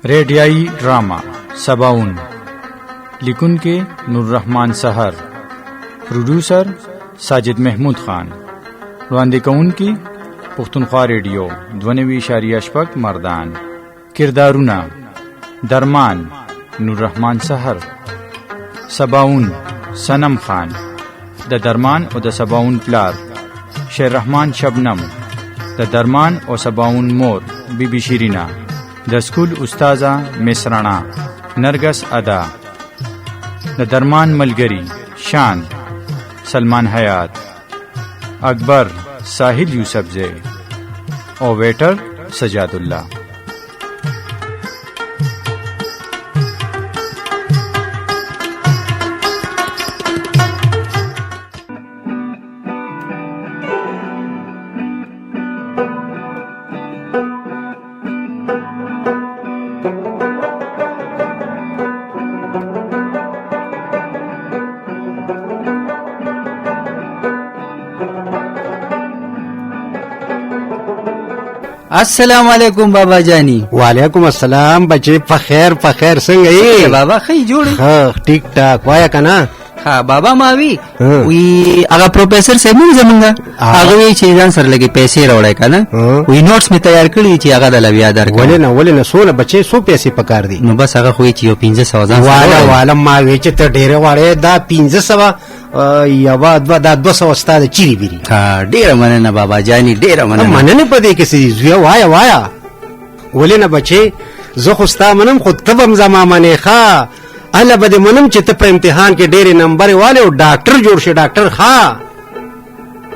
Radii drama सबाउन लिखुन के नूर रहमान सहर, प्रोड्यूसर साजिद महमूद खान, रवानदे कौन की पुख्तनख्वा रेडियो 92.8 मर्दान। किरदारुना दरमान नूर रहमान सहर, सबाउन सनम खान द दरमान और द सबाउन प्लार, शेर रहमान शबनम द दरमान और सबाउन मोर बीबी शिरीना, द स्कूल उस्ताजा मिसराना नरगस अदा, द दरमान मलगरी शान सलमान हयात, अकबर साहिल यूसुफजै और वेटर सजादुल्ला। अस्सलाम वालेकुम बाबा जानी। वालेकुम अस्सलाम बच्चे, पखैर पखैर संग है बाबा खई जोड़ी। हाँ ठीक ठाक वाया का ना। हाँ बाबा मावी वी आगा प्रोफेसर से मुझे जमंगा आगे ये चीज़ां सर लगे पैसे रोड़े का ना वी नोट्स में तैयार करी थी आगा दला व्यादार का बोले ना सो ना बच्चे सो पैसे पकार दी नो बस आगा कोई चीज़ 500 वाला मावे चे ढेरे वाले दा 500 यवा दा 200 उस्ताद चिरी बिरी। हाँ डेरा मने ना बाबा जानी डेरा मने नहीं पता किसी वाया बोले ना बच्चे जो खुस्ता मनम खुद तबम जमा मने खा अल्लाह बदे मनम चित पर इम्तिहान के डेरे नंबर वाले और डॉक्टर जोर से डॉक्टर खा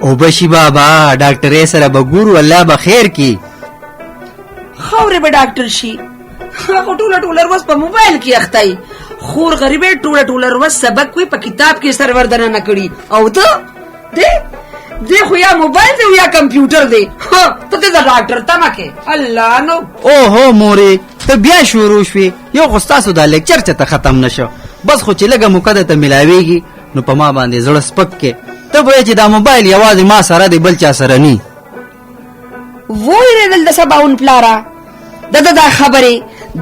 ओ बशी बाबा डॉक्टर ऐसा बगुरु अल्लाह बखैर की खौरे बे डॉक्टर शी को टूलर वस पर मोबाइल की अख्ताई खूर गरीबे टूलर वस सबक कोई पर किताब के सरवरदना न कड़ी औ तो देखो या मोबाइल दे या कंप्यूटर दे हाँ तो ते डॉक्टर तमके अल्लाह नो ओहो मोरे तो ब्याह शुरू हुई यो गुस्सा सुधा लेक्चर चता खत्म नशो बस खुच लगा मुकदर त मिलावेगी नु पमा बांधे जड़ स्पक के तब ये दा मोबाइल आवाज मा सारा दे बलचा सरनी वो रे दल दसा बाउन प्लारा दा खबरे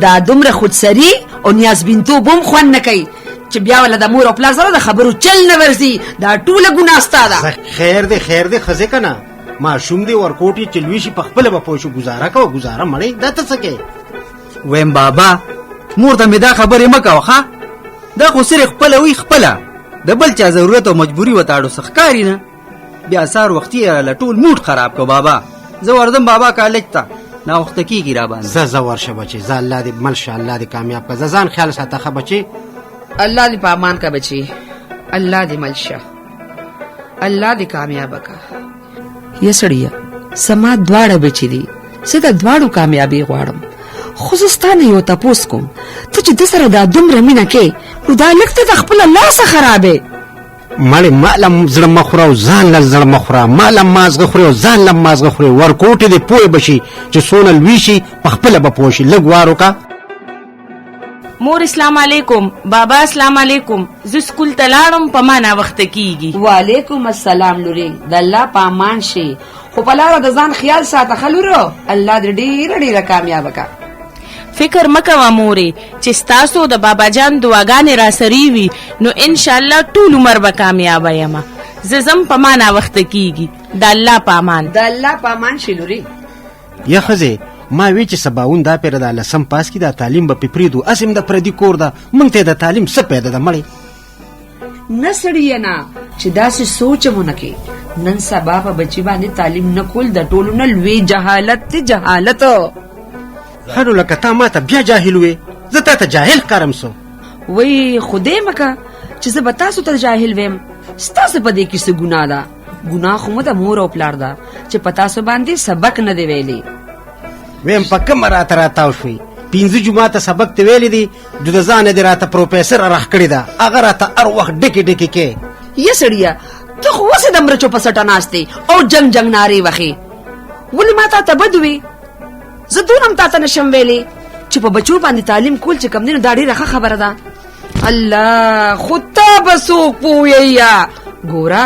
दा दुमरे खुद सरी और नियाज बिंतु बुम ख्वन नकई چې بیا ولا د مور او پلا سره د خبرو چل نه ورسي دا ټوله ګناستا ده خیر دې خزه کنه ما شوم دې ورکوټي چلوي شي پخپل به پوښو گزاره مړی دا ته سکے ویم بابا مور ته می دا خبرې مکو ښا دا خو سره خپل وی خپل د بل چا ضرورت او مجبوری وتاړو سخکاری نه بیا سار وختي لټول موډ خراب کو بابا زه وردم بابا کالج ته نا وخت کیږي را باندې زه ورشه بچي زه الله دې ملشه الله دې کامیاب کا ځان خیال ساته بچي अल्लाह दी पामान का बची अल्लाह दी मलशा अल्लाह दी कामयाब का ये सड़िया समा द्वाड़ा बची दी सीधा द्वाड़ू कामयाबी ग्वाड़म खुसस्ता नहीं होता पोस्कुम तो जिद्दसरा दा दुमरे मिना के उदा लगता तखपल अल्लाह सा खराबे مالی مالم زړه مخوره او ځان له زړه مخوره مالم مازغه خوري او ځان له مازغه خوري ورکوټي دې پوي بشي چې سونه لويشي پخپل به پوشي لګوارو کا مور اسلام علیکم بابا اسلام علیکم ز سکول تلاړم پمانه وخت کیږي وعلیکم السلام لوري د الله پامان شي خو پلاره د ځان خیال ساته خلورو الله دې ډیر کامیاب کا فکر مکوا موري چې تاسو د بابا جان دعاګانې را سری وي نو ان شاء الله ټول عمر به کامیاب یم زم پمانه وخت کیږي د الله پامان شي لوري یا خزه ما وی چې سباون دا پیر دا لسم پاس کی دا تعلیم به پریدو اسیم د پردي کور دا مونږ ته د تعلیم څه پیدا د مړی نسړی نه چې دا څه سوچ مونږ کې نن سبا په بچی باندې تعلیم نه کول د ټولو نه لوی جهالت هرو لکه تا ما ته بیا جاهل وې زه ته جاهل کارم سو وای خدای مکه چې زه بتاسو ته جاهل ویم ستاسو په دې کې څه ګناه ده ګناه خو مده مور او پلار ده چې پتا سو باندې سبق نه دی ویلي ویم پکه مراته راتاو شوي 15 جمعه ته سبق ته ویلې دي د ځان دې راته پروفیسور راخ کړی دا اگر راته ار وخت ډکی کې یا سړیا ته خو وسه د مرچو په سټه ناشته او جنگ ناری وخی ولې ما ته بدوي زه دونم تا ته نشم ویلې چې په بچو باندې تعلیم کول چې کم دینه دا ډیره خبره ده الله خطا بسو پویا ګورا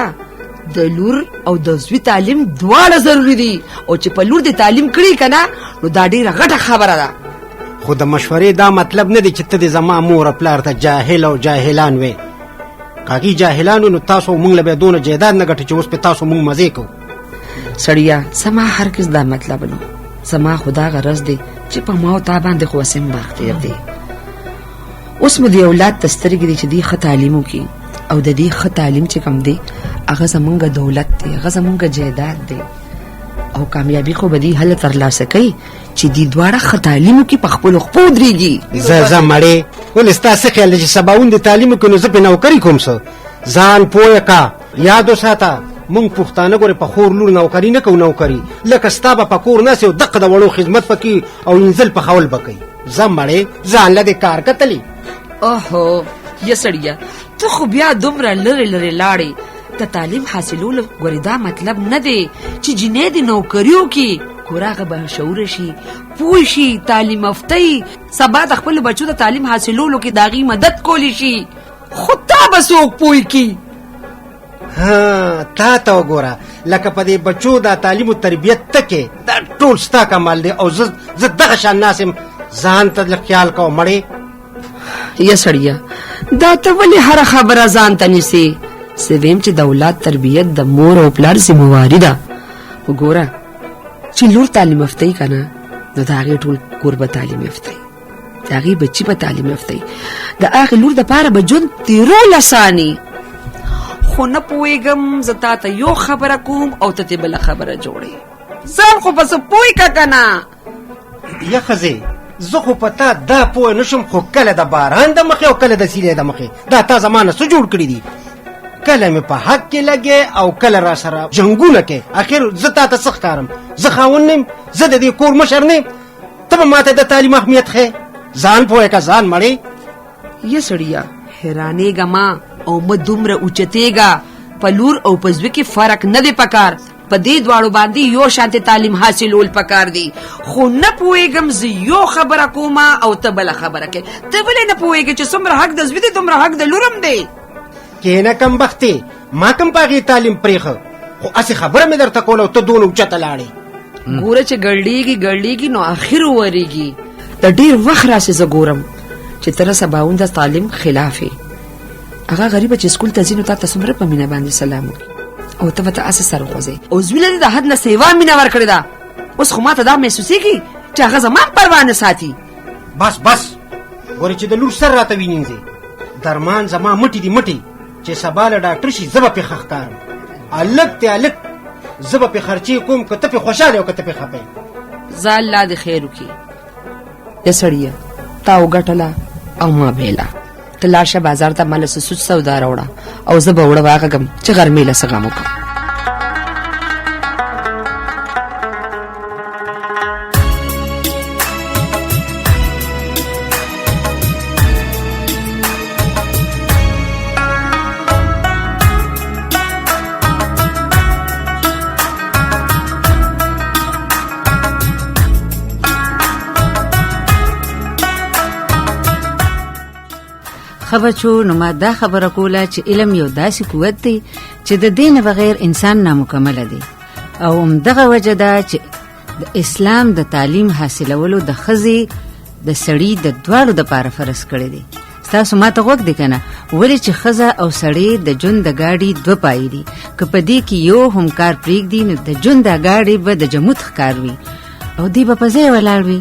د لور او د زوی تعلیم دواړه ضروری دي او چې په لور د تعلیم کړی کنه نو دا ډیره غټه خبره ده خو د مشورې دا مطلب نه دی چې ته د زما مور او پلار ته جاهل او جاهلان وې. کاږي جاهلانو نو تاسو مونږ له به دونه جیداد نه ګټو چې اوس په تاسو مونږ مزې کوو. سړیا زما هرگز دا مطلب نه، زما خدا غرض دی چې په ما او تا باندې خو وسیم باختیر دی. اوس مو دی اولاد تسترګې دي چې دی ښه تعلیم وکړي او د دې ښه تعلیم چې کوم دی هغه زمونږ دولت دی، هغه زمونږ جیداد دی او کامیابی خو به دی هله ترلاسه کوي چې دی دواړه ښه تعلیم وکړي، په خپلو خپو ودرېږي. زه مړې ولې ستا څه خیال دی چې سباوون د تعلیم وکړي نو زه پې نوکري کوم څه؟ ځان پوه کا، یاد وساته مونږ پښتانه ګورې په خور لور نوکري نه کوو. نوکري لکه ستا به په کور ناست او دقه د وړو خدمت پکې او انزل پخول به کوي. زه مړې ځان له دې کار کتلې. اوهو یا سړیا ته خو بیا دومره لرې لرې لاړې. د تعلیم حاصلولو ګورې دا مطلب نه دی چې جنې د نوکریو کې ګوراغه به شعور شي، پوه شي، تعلیم یافته سبا د خپل بچو د تعلیم حاصلولو کې داغي مدد کولی شي. خو تا به څوک پوه کی؟ ها تا ته وګوره لکه په دې بچو دا تعلیم او تربیت تکې دا ټول ستا کمال دی او زه دغه شان ناس یم. ځان ته خیال کوه مړې. یا سړیا دا ته ولې هره خبره ځان ته نیسې؟ زه ویم چې د اولاد تربیت د مور او پلار ذمہواري ده. وګوره چې لور تعلیم یافته که نه نو د هغې ټول کور به تعلیم یافته د هغې بچي به تعلیم یافته د هغې لور دپاره به ژوند تېرول اساني. خو نه پوهېږم زه تا ته یو خبره کوم او ته تې بله خبره جوړې. ځان خو پسې پوه که که نه؟ یا ښځې زه خو په تا دا پوه نه شم، خو کله د باران د مخې او کله د سیلې د مخې دا تا زما نه څه جوړ کړي دي. کله مې په حق کې لګې او کله را سره جنګونه کې. اخر زه تا ته څه ښکارم؟ زه خاوند نیم، زه د دې کور مشر نیم، ته به ما ته د تعلیم اهمیت ښیې. ځان پوهې که ځان مړې. یا سړیا حیرانېږه ما او مه دومره اوچتېږه. په لور او په زوی کې فرق نه دی پکار، په دې دواړو باندې یو شانتې تعلیم حاصلول پکار دی. خو نه پوهېږم زه یو خبره کوم او ته بله خبره کوې. ته ولې نه پوهېږې چې څومره حق د زوی دی دومره حق د لور هم دی؟ کینه کم بختې ما کم په هغې تعلیم پرېښه، خو هسې خبره مې درته کوله او ته دونه اوچته لاړې. ګوره چې ګړډېږي نو اخر ورېږي. د ډېر وخت راسې زه ګورم چې ته سباوون د تعلیم خلاف یې. هغه غریبه چې سکول ته ځي نو تا ته څومره په مینه باندې سلام وکړي او ته به ته هسې سر وخوځې او زوی له دې د حد نه سیوا مینه ورکړې ده. اوس خو ما ته دا محسوسېږي چې هغه زما پروا نه ساتي. بس ګورې چې د لور سر راته وینځې. درمان زما مټې دي مټې چې سبا له ډاکټر شي زه به پې ښه ښکارم. هلک ته هلک زه به پې خرچې کوم که ته پې خوشحاله او که ته پې خفه یې. ځه الله دې خیر وکړي. یا سړیه تا وګټله او ما بېله. ته لاړ شه بازار ته ماله څه سوچ سودا راوړه او زه به وړه واغږم چې غرمې له څه غم وکړم. خبرچو نو ما دا خبره کوله چې علم یو داسې قوت دی چې د دین بغیر انسان نامکمل دی او همدغه وجه ده چې د اسلام د تعلیم حاصلولو د ښځې د سړي د دواړو دپاره فرض کړی دی. ستاسو ما ته غوږ دی که نه؟ ولې چې ښځه او سړی د ژوند د ګاډي دوه پایې دي. که په دې کې یو هم کار پرېږدي نو د ژوند دا ګاډی به د جمود ښکار وي او دی به په ځای ولاړ وي.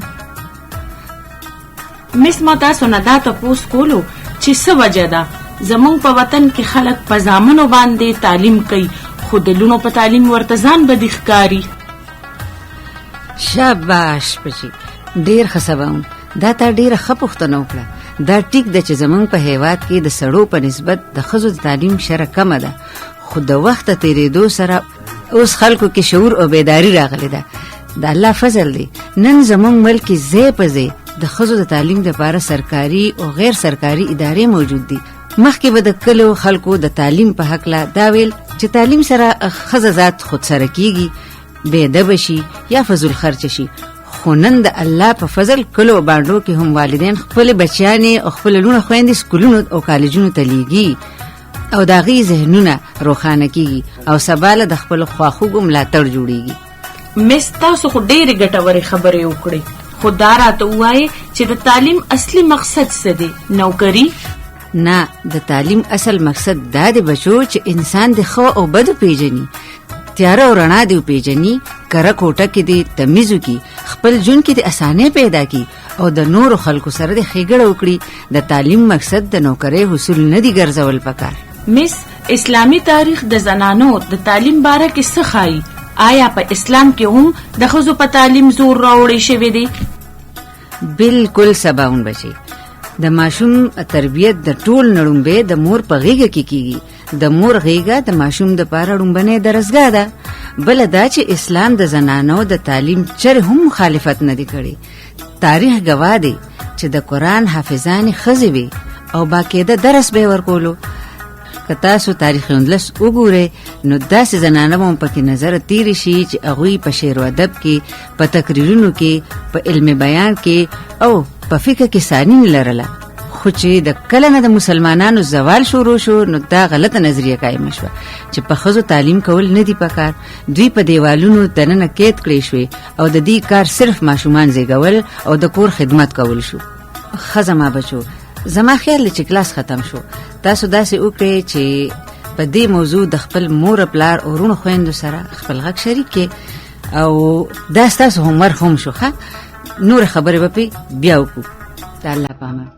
مس ما تاسو نه دا تپوس کولو چې څه وجه ده زمونږ په وطن کې خلک په زامنو باندې تعلیم کوي خو د لونو په تعلیم ورته ځان بدي ښکاري. شاباش بچي، ډېر ښه سباوون، دا تا ډېره ښه پوښتنه وکړه. دا ټیک ده چې زمونږ په هیواد کې د سړو په نسبت د ښځو د تعلیم شره کمه ده، خو د وخته تېرېدو سره اوس خلکو کې شعور او بیداري راغلی ده. د الله فضل دی نن زمونږ ملک کې ځای په ځای د ښځو د تعلیم لپاره سرکاري او غیر سرکاري ادارې موجود دي. مخکې به د کلو خلکو د تعلیم په هکله دا ویل چې تعلیم سره ښځه ذات خودسره کیږي، بې ادبه شي یا فضول خرچه شي. خو نن د الله په فضل کلو باندو کې هم والدین خپل بچیانې او خپل لونه خویندې سکولونو او کالجونو ته لیږي او د هغې ذهنونه روښانه کیږي او سبا له د خپلو خواخوږو ملاتړ جوړیږي. مس تاسو خو ډېرې ګټورې خبرې وکړې خو دا راته ووایې چې د تعلیم اصلي مقصد څه دی؟ نوکري؟ نه، د تعلیم اصل مقصد دا دی بچو چې انسان د ښو او بدو پیژني، تیاره او رڼا دی پیژني، کره کوټه کې دی تمیز وکړي، خپل ژوند کې د اسانۍ پیدا کړي او د نورو خلکو سره د ښېګړه وکړي. د تعلیم مقصد د نوکرۍ حصول نه دی ګرځول پکار. مس، اسلامی تاریخ د زنانو د تعلیم باره کې څه ښایي؟ آیا په اسلام کې هم د ښځو په تعلیم زور راوړی شوی دی؟ بالکل سباون بچي. د ماشوم تربیت د ټول نړومبه د مور په غیږه کې کیږي. د مور غیږه د ماشوم د پاره ړومبنه درسګاه ده. بل دا چې اسلام د زنانو د تعلیم چر هم مخالفت نه دی کړی. تاریخ گواه دی چې د قرآن حافظان ښځې وي او باقاعده درس به ورکولو. که تاسو تاریخ اندلس وګورئ نو داسې زنانه به هم پکې نظر تیری شي چې هغوی په شعر و ادب کې، په تقریرونو کې، په علم بیان کې او په فقه کې ثاني نه لرله. خو چې د کله نه د مسلمانانو زوال شروع شو نو دا غلطه نظریه قایمه شوه چې په ښځو تعلیم کول نه دي پکار. دوی په دیوالونو دننه قید کړی شوې او د دې کار صرف ماشومان زیږول او د کور خدمت کول شو. ښه زما بچو، زما خیال دی چې کلاس ختم شو. تاسو داسې وکړئ چې په دې موضوع د خپل مور پلار او ورونو خویندو سره خپل غږ شریک کړئ او دا ستاسو هومورک هم شو. ښه، نور خبرې به پې بیا وکړو. د الله په امان.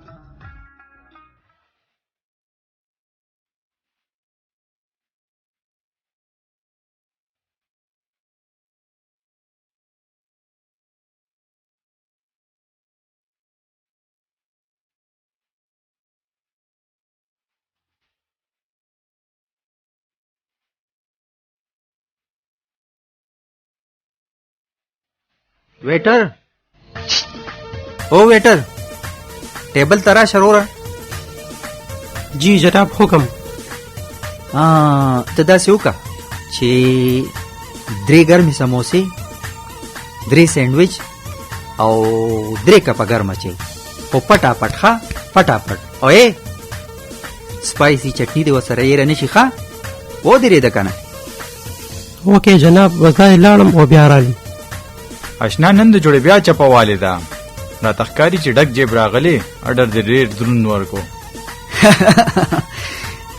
वेटर, ओ वेटर, टेबल तरा शरोरा. जी जनाब, हुक्म. ته داسې وکړه چې 3 ګرمې سموسې، 3 سینډویچ او 3 کپه ګرمه چای او پټاپټ. ښه پټاپټ. او سپایسی چټني دې ورسره یېره نه شي. ښه ودرېده که نه؟ اوکې جناب، وځای لاړم او بیا رالم. اشنا نن د جوړې بیا چپوالی ده، راته ښکاري چې ډک جیب راغلی، اډر دې ډېر دروند ورکو.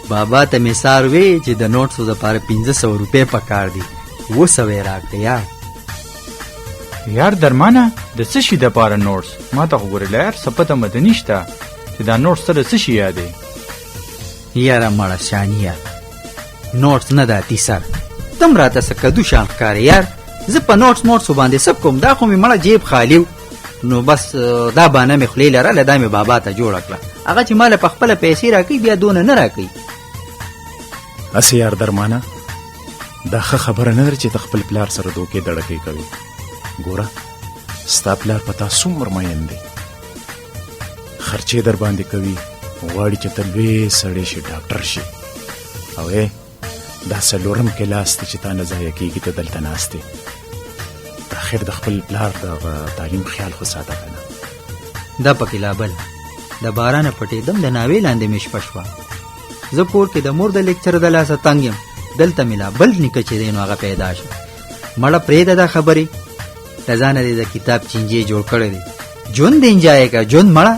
بابا ته مې سار وی چې د نوټسو دپاره 500 روپۍ پکار دي، 200 یې راکړه. یار درمانه د څه شي دپاره نوټس؟ ما ته خو ګورې یار څه پته مته نشته چې دا نوټس ته د څه شي یادې؟ یاره مړه شانیه، نوټس نه دا تیسر، تم راته څه کدو شان ښکارې یار. زه په نوټسو باندې سب کوم، دا خو مې مړه جیب خالی و. نو بس دا بانه مې خولې لرله، دا مې بابا ته جوړه کړه. هغه چې ماله په خپله پیسې راکوي بیا دونه نه راکوي. اسې یار درمانه، دا ښه خبره نه ده چې ته خپل پلار سره دوکې دړکې کوي. ګوره ستا پلار په تا څومره مین دی، خرچې در باندې کوي، غواړي چې ته لوی سړی شي، ډاکټر شي. او دا 4م کلاس دی چې تا نه ضایع کېږي، ته دلته ناست دی. د اخر د خپل پلار د تعلیم خیال خو ساته که نه. دا پکې لا بل د بارانه پټېدم، د ناوې لاندې مې شپه شوه. زه کور کې د مور د لیکچر د لاسه تنګ یم، دلته مې لا بل نیکه چې دی نو هغه پیدا شو. مړه پرېږده دا خبرې، د ځانه دې د کتاب چینجې جوړ کړی دی. ژوند دې انجای که، ژوند مړه.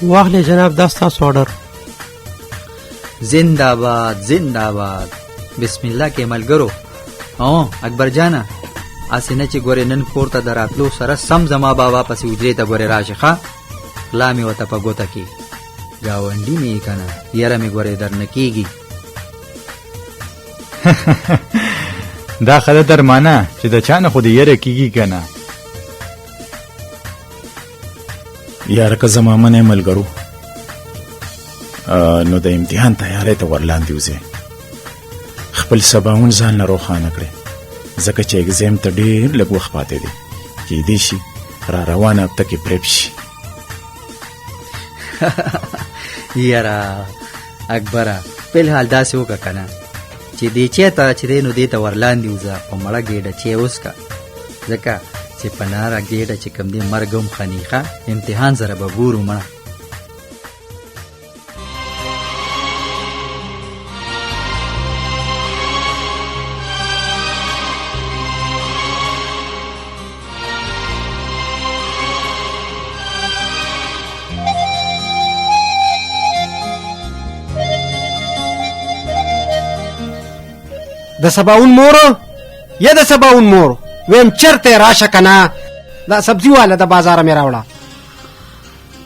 واخلې جناب، دا ستاسو آرډر. زنده باد زنده باد. بسم الله کې ملګرو. اکبر جانه، اسې نه چې ګورې نن کور ته د راتلو سره سم زما بابا پسې حجرې ته ګورې راشي. ښه غلا مې ورته په ګوته کې، ګاونډي مې یې که نه، یره مې ګورې در نه کېږي. دا ښه ده درمانه چې د چا نه خو دې یره کېږي که نه. یاره که زما منې ملګرو، نو د امتحان تیاری ته ورلاندې وځې، خپل سباون ځان نه روښانه کړې، ځکه چې اګزام ته ډېر لږ وخت پاتې دی، کیدای شي را روانه هفته کې پریپ شي. یاره اکبره، فلحال داسې وکړه که نه چې دې چای ته چې دی نو دې ته ورلاندې وځه، په مړه ګېډه چای وڅښه، ځکه چې په ناره ګېډه چې کوم دی مرګ هم خني. ښه امتحان سره به ګورو مړه. د سباون مور یا د سباون مور ویم چرته راشه کنه دا سبزی والا د بازار مې راوړه.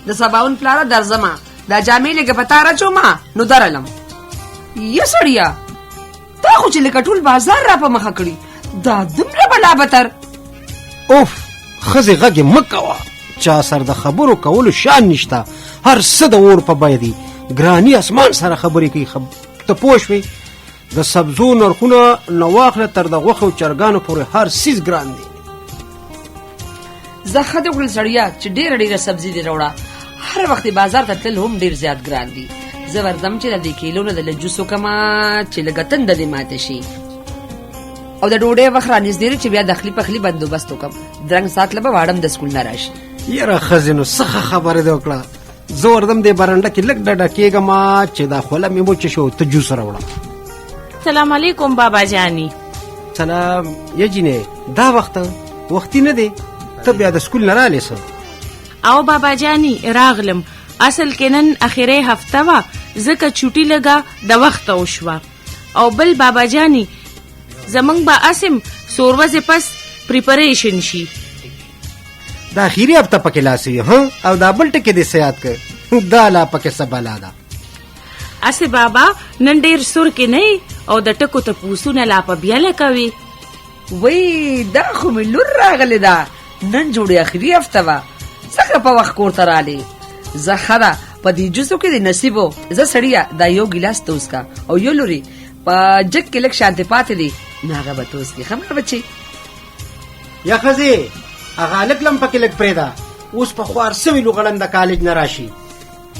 د سباون پلاره درځما دا جامې لګه پتا راچوما نو درلم. یا سړیا تا خو چې لکه ټول بازار را په مخه کړي دا دومره بلا بتر. اوف خزي غږ مکوا چا سر د خبرو کولو شان نشتا. هر څه د اور په بای دي ګرانی اسمان سره خبرې کوي. ته پوه شوې د سبزو نرخونه نه واخله تر د غوښو چرګانو پورې هر سیز ګران دي. زه ښه دې وکړل سړیا چې ډېره ډېره سبزي دې راوړه. هر وخت بازار ته تلل هم ډېر زیات ګران دي. زه ورځم چې د دې کیلو نه د لجوس وکړمه چې لږه تنده دې ماته شي او د ډوډۍ وخت رانږدې دی چې بیا دخلي پخلي بندوبست وکړم. درنګ ساعت له به واړم د سکول نه راشي. یاره ښځې نو څه خبره دې وکړه. زه ورځم دې برنډه کې لږ ډډه کېږم چې دا خوله مې وچه شو ته جوس راوړه. سلام علیکم بابا جانی. سلام یجینې دا وختي نه دی ته بیا د سکول نه رالې څه؟ او بابا جانی راغلم. اصل کې نن اخیری هفته وه ځکه چوټي لګه د وخته وشوه. او بل بابا جانی زمونږ به اسم څو ورځې پس پریپریشن شي. دا اخیری هفته پکې لاسي ها او دا بل ټکي دې سیاد کړ دا لا پکې سبالا ده. اسه بابا نن ډیر سور کې نه او د ټکو ته پوسونه لا په بیا لکوي. وای دا خو مې لور راغلی ده. نن جوړې اخري هفته وه څنګه په وخت کور ته رالې. زه ښه ده په دې جوسو کې د نصیبو. زه سړیا دا یو ګیلاس ته وڅښه او یو لوري په جګ کې لږ شانتې پاتې دی نو هغه به ته وڅښې. ښه مړه بچې یا ښځې هغه هلک لم پکې لږ پرېږده اوس په خوار سوي لوغړن د کالج نه راشي.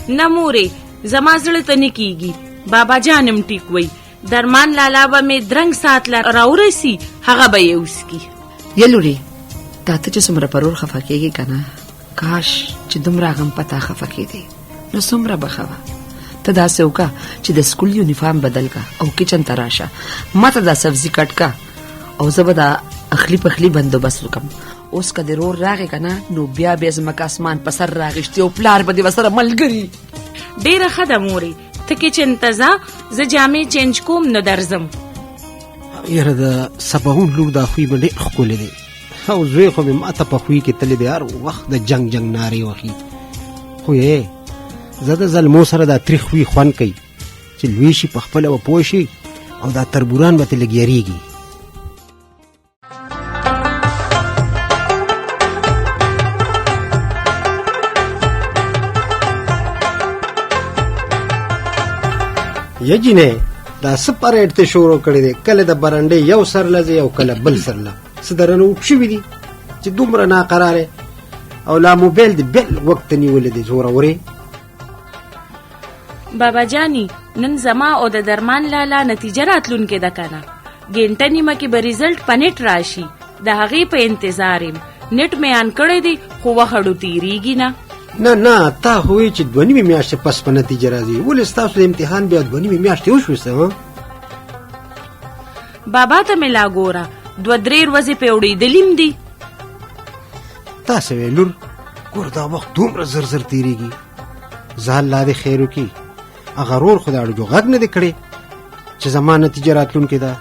نه مورې زما زړه ته نه کیږي. بابا جانم ټیک وای درمان لالا به مې درنګ سات لا راورسي هغه به یې وسکي. یا لوري تا ته چې څومره پرور خفه کېږي که نه کاش چې دومره غم پتا خفه کېدی نو څومره به ښه وه. ته داسې وکړه چې د سکول یونیفارم بدل کا او کچن ته راشه ما ته دا سبزي کټ کا او زه به دا اخلي پخلي بندوبست وکړم. اوس که د رور راغې که نه نو بیا بیا زمکه اسمان په سر راغېشتې او پلار به دې ورسره ملګري. ډېره ښه ده مورې ته کچن ته ځه زه جامې چینج کوم نو درځم. یاره د سباون لور دا خوی به ډېر ښکلی دی او زوی خو مې ما ته په خوی کې تللی دی هر وخت د جنګ نارې وخي. خو یې زه د زلمو سره دا تریخ خوی خوند کوي چې لوی شي په خپله به پوه شي او دا تربوران به ترې لږ یریږي. یجینې دا څه پریډ ته شروع کړی دی کله د برنډې یو سر لځي او کله بل سر له څه درنه وب شوي دي چې دومره ناقراره او لا موبایل د بل وخت نیولې دی زورورې. بابا جانی نن زما او د درمان لالا نتیجه راتلونکې ده کنه ګنټه نیمه کې به ریزلټ په نت راشي د هغې په انتظار یم. نت مې آن کړی دی خو وخړو تیریږي نه. نه تا خو وایي چې 2.5 میاشتې پس په نتیجه راځي ولې ستاسو د امتحان بیا 2.5 میاشتې وشوې څه؟ بابا ته مې لا ګوره 2-3 ورځې پې اورېدلیم دي. تاسې وی لور ګوره دا وخت دومره زر زر تیریږي. زه الله دې خیر وکړي هغه رور خو د اړجو غږ نه دی کړی چې زما نتیجه راتلونکې ده.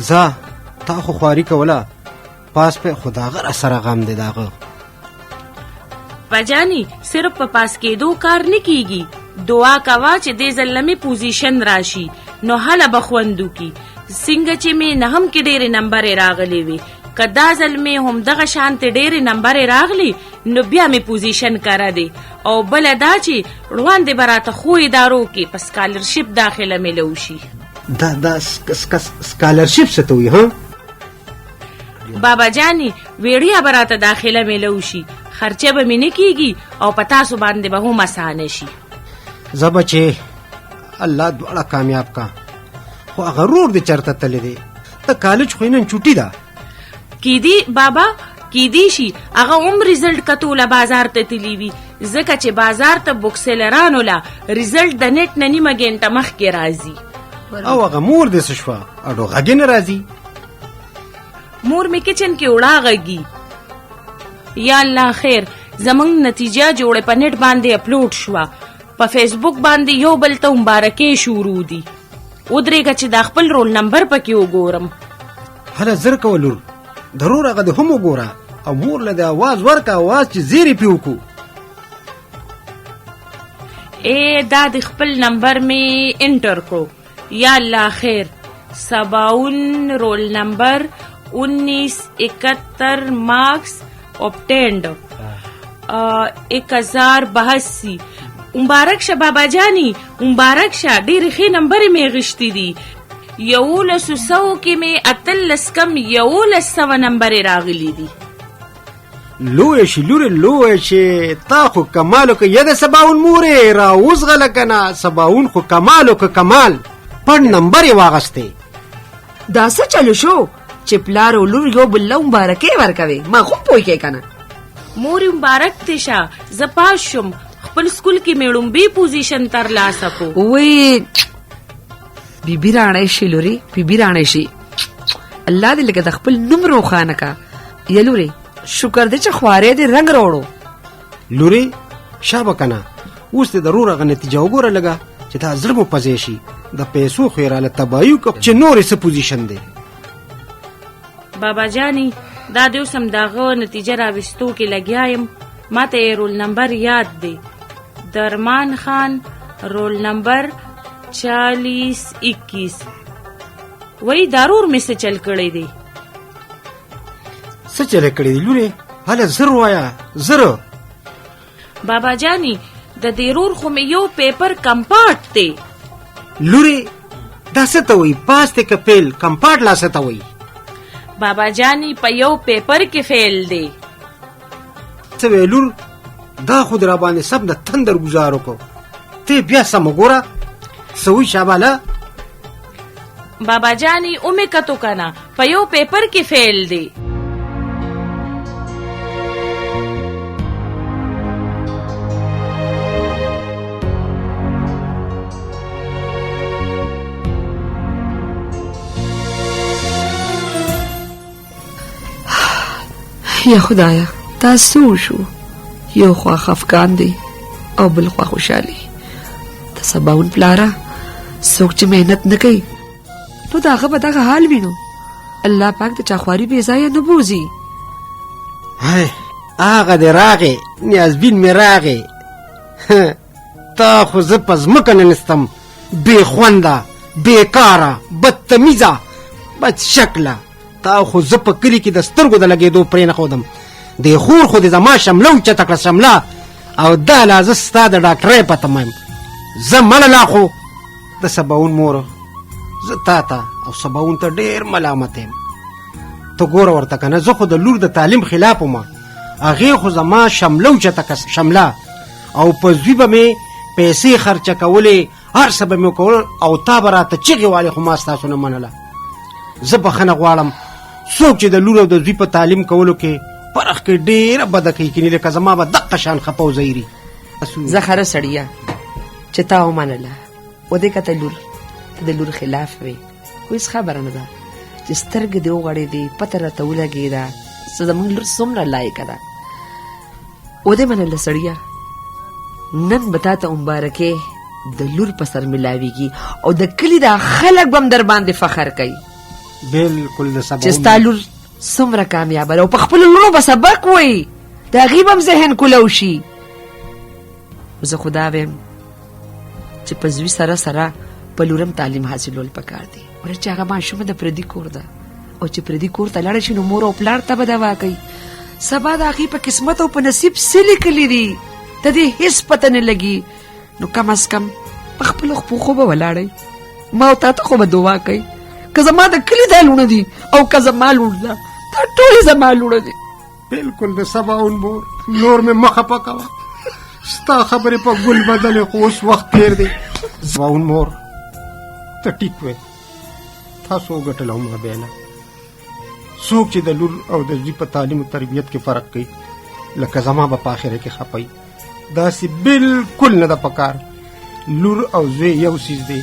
ځه تا خو خواري کوله پاس په خو د هغه راسره غم دی د هغه. بجانی صرف په پاس کېدو کار نه کیږي. دعا کوا چې دې ځل مې پوزیشن راشي نو هله به خوندو کی. څنګه چې مې نهم کې ډېرې نمبرې راغلې وي که دا ځل مې همدغه شانتې ډېرې نمبرې راغلي نو بیا مې پوزیشن کاره دی. او بله دا چې وړاندې به راته ښو ادارو کې په سکالرشپ داخله میلو شي. دا سکالرشپ څه ته وایي ها؟ بابا جانی ویړیا به راته داخله میلو شي خرچه به مې نه کېږي او په تاسو باندې به هم اسانه شي. زه بچې الله دواړه کامیاب کا خو هغه رور دې چېرته تللی دی د کالج خو نن چوټي ده. کیدی بابا کیدی شي هغه هم ریزلټ کتوله بازار ته تللی وي ځکه چې بازار ته بوکسیلرانو له ریزلټ د نت نه نیمه ګنټه مخکې راځي. او هغه مور دې څه شوه اډو غږې نه راځي. مور مې کچن کې وړا غږي. یا الله خیر زمونږ نتیجه جوړه په نت باندې اپلوډ شوه په فیسبوک باندې یو بل ته مبارکې شروع دي. ودرېږه چې دا خپل رول نمبر پکې وګورم. هله زر کوه لور ضرور هغه دې هم وګوره او مور له د اواز ورکه اواز چې زیرې پې وکړو. دا د خپل نمبر می انټر کړو. یا الله خیر. 57 رول نمبر 1971 مارکس obtained 1082. مبارک شه بابا جانی، مبارک شه. ډېرې ښې نمبرې مې غشتي دي. 1100 کې مې 18 کم 1100 نمبرې راغلي دي. لوی شي لورې لوی شي، تا خو کمال وکړه. یا د سباون مورې را وزغله که نه، سباون خو کمال وکړه کمال. پړ نمبر یې واغستی. دا څه چلو شو چې پلار او لور یو بل له مبارکۍ ورکوي؟ ما خو پوهېږې که نه. مورې مبارک دې شه. زه پاس شم. خپل سکول کې مې لومبي پوزیشن ترلاسه کړو. وی بیبي راڼی شي لورې، بیبي راڼی شي. الله دې لکه د خپل نوم روښانه کا. یا لورې شکر دې چې خوارې دې رنګ راوړو. لورې شابه که نه، اوس دې ضرور هغه نتیجه وګوره لږه چې دا زړه مو پځی شي. د پیسو خو یې راله تباهي وکړه چې نور یې څه پوزیشن دی. بابا جانی دا دې اوس هم د هغه نتیجه راویستو کې لګیا یم. ما ته یې رول نمبر یاد دی. درمان خان رول نمبر 4021. وی دارور مې څه چل کړی دی. څه چلی کړی دی لورې؟ هله زر وایه زر. بابا جانی د دې رور خو مې یو پیپر کمپاټ دی. لورې دا څه ته وایي؟ پاس دی که فیل؟ کمپاټ لا څه ته وایي؟ بابا جانی په یو پیپر کې فیل دی. څه وی لور؟ دا خو دې را باندې سم د تندر ګزار وکړو. ته بیا سم وګوره څه وایي شاباله. بابا جانی اومې کتو که نه، په یو پیپر کې فیل دی. یا خدایا دا څه وشو؟ یو خوا خفګان دی او بل خوا خوشحالي. د سباون پلاره څوک چې محنت نه کوي نو د هغه به دغه حال وي. نو الله پاک د چا خواري بې ځایه نه بوځي. هی هغه دې راغې، نیازبین مې راغې. تا خو زه په ځمکه نه نستم. بې خونده، بېکاره، بدتمیزه، بد شکله. تا خو زه په کلي کې د سترګو د لګېدو پرې نه ښودم. دې خور خو دې زما شمله اوچته کړه شمله، او دا لا زه ستا د ډاکټرۍ په تمه یم. زه منله خو د سباون موره، زه تا ته او سباون ته ډېر ملامت یم. ته ګوره ورته که نه، زه خو د لور د تعلیم خلاف وم. هغې خو زما شمله اوچته کړه شمله، او په زوی به مې پیسې خرچه کولې، هر څه به مې وکول، او تا به راته چغې والې، خو ما ستاسو نه منله. زه بخښنه غواړم څوک چې د لور او د زوی په تعلیم کولو کې پرخ کې ډېره بده کوي، کني لکه زما به دقه شان خپه او زهیري. زه خره سړیه چې تا ومنله، ودې که ته لور ته د لور خلاف وې، خو هېڅ خبره نه ده چې سترګې دې وغړېدې، پته راته ولګېده چې زموږ لور څومره لایقه ده. ودې منله سړیه، نن به تا ته مبارکې د لور په سر ملاویږي، او د کلي دا خلک به هم در باندې فخر کوي بالکل د سباون چې ستا لور څومره کامیابه ده، او په خپلو لورو به سبق وایي، د هغې به هم ذهن کولو شي. زه خو دا ویم چې په زوی سره سره په لورم تعلیم حاصلول پکار دی. ورته چې هغه ماشومه د پردي کور ده، او چې پردي کور ته لاړه شي نو مور او پلار ته به دوا کوي. سبا د هغې په قسمت او په نصیب څه لیکلي دي د دې هېڅ پته نه لګي. نو کم از کم په خپلو خپو به ولاړئ. ما او تا ته خو به دعا کوي که زما د کلي دا لوڼه دي او که زما لوڼ ده، دا ټولې زما لوڼه دي. بالکل د سباون مور، نور مې مه خفه کوه. ستا خبرې په ګل بدلې، خو اوس وخت تېر دی. سباون مور ته ټیک وې، تاسو وګټله ما بیله. څوک چې د لور او د زوی په تعلیم او تربیت کې فرق کوي، لکه زما به په آخره کې خفه وي. داسې بالکل نه ده پکار. لور او زوی یو څیز دی،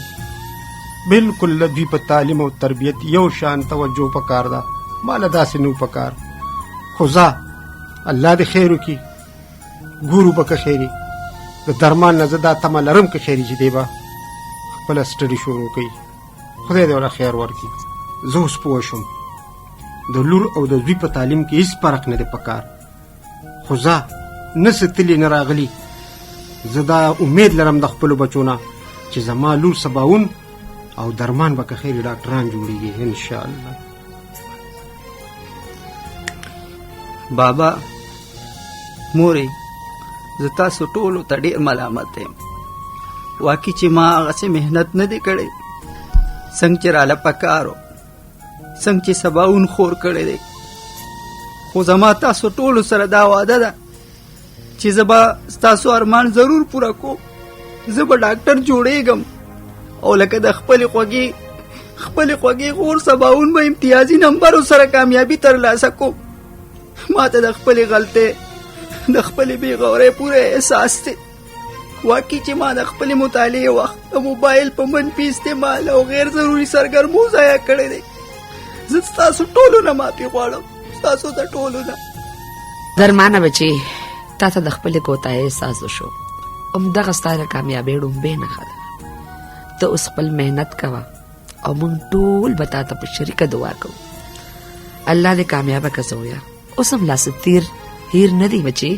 بالکل د دوی په تعلیم او تربیت یو شان توجه پکار ده. ماله داسې نه پکار. خو ځه الله دې خیر وکړي، ګورو به که خیري. د درمان نه زه دا تمه لرم که خیري چې دی به خپله سټډي شروع کوي. خدای دې ولا خیر ورکړي. زه اوس پوه شوم د لور او د زوی په تعلیم کې هیڅ فرق نه دی پکار، خو زه نه ستلی نه راغلی. زه دا امید لرم د خپلو بچو نه چې زما لور سباون او درمان به که خیر ډاکټران جوړیږي انشاءالله. بابا مورې زه تاسو ټولو ته ډېر ملامت یم. واقعي چې ما هغسې محنت نه دی کړی څنګه چې راله پکار و، څنګه چې سباون خور کړی دی. خو زما تاسو ټولو سره دا وعده ده چې زه به ستاسو ارمان ضرور پوره کوم. زه به ډاکټر جوړېږم او لکه د خپلې خوږې خور سباون به امتیازي نمبرو سره کامیابي ترلاسه کوم. ما ته د خپلې غلطۍ د خپلې بېغورۍ پوره احساس دی. واقعي چې ما د خپلې مطالعې وخت د موبایل په منفي استعمال او غیر ضروري سرګرمو ضایع کړی دی. زه ستاسو ټولو نه معافي غواړم، ستاسو د ټولو نه. درمانه بچي تا ته د خپلې کوتاهۍ احساس وشو، همدغه ستا د کامیابۍ ړومبۍ نښه ده. ته اوس خپل محنت کوه او موږ ټول به تا ته په شریکه دعا کوو. الله دې کامیابه که زویه. اوس هم لاس تیر هیر نه دی بچي.